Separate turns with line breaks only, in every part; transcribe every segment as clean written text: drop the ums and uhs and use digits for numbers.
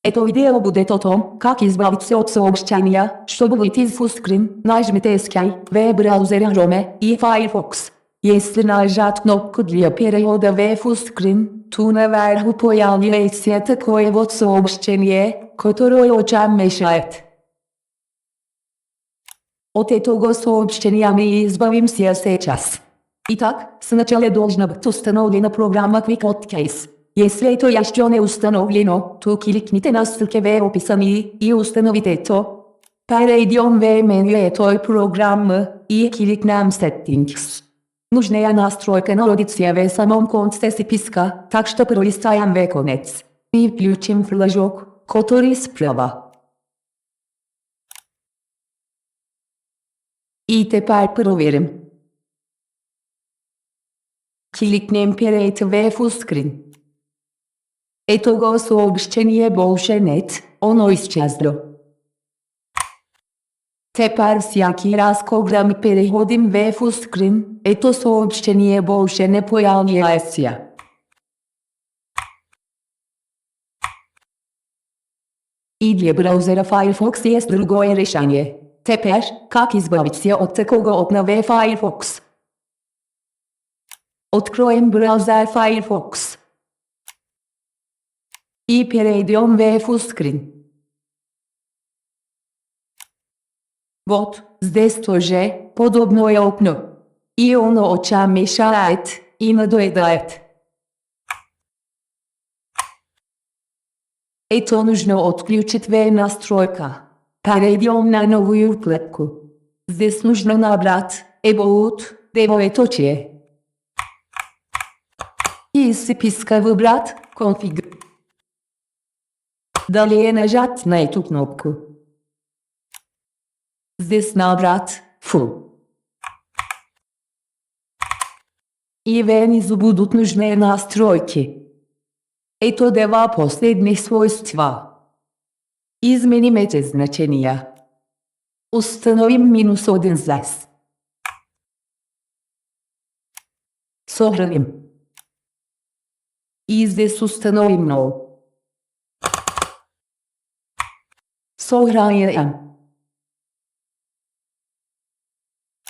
Это видео будет о том, как избавиться от сообщения, чтобы выйти из фуллскрин. Нажмите Escape в браузере Chrome и Firefox. Если нажать кнопку для перехода в фуллскрин, то наверху появляется такое вот сообщение, которое очень мешает. От этого сообщения мы избавимся сейчас. Итак, сначала должна быть установлена программа QuickCode Case. Если это еще не установлено, то кликните на ссылке в описании и установите это. Перейдем в меню этой программы и кликнем Settings. Нужная настройка находится в самом конце списка, так что пролистаем в конец. И включим флажок, который справа. И теперь проверим. Кликнем перейти в фуллскрин. Этого сообщения больше нет, оно исчезло. Теперь всякий раз, когда мы переходим в фуллскрин, это сообщение больше не появляется. И для браузера Firefox есть другое решение. Теперь, как избавиться от такого окна в Firefox? Откроем браузер Firefox. И перейдем в фуллскрин. Вот, здесь тоже подобное окно. И оно очень мешает и надоедает. Это нужно отключить в настройках. Перейдем на новую вкладку. Здесь нужно набрать About, двоеточие. И из списка выбрать Config. Далее нажать на эту кнопку. Здесь набрать Full. И внизу будут нужные настройки. Это два последних свойства. Изменим эти значения. Установим -1 здесь. Сохраним. И здесь установим 0. Сохраняем.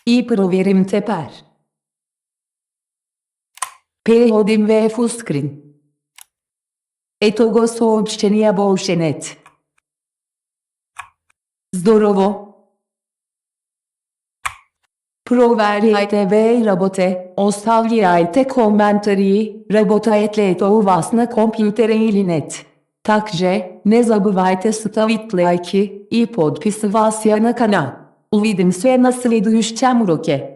И проверим теперь. Переходим в фуллскрин. Этого сообщения больше нет. Здорово. Проверяйте в работе, оставляйте комментарии, работает ли это у вас на компьютере или нет. Также, не забывайте ставить лайки и подписываться на канал. Увидимся на следующем уроке.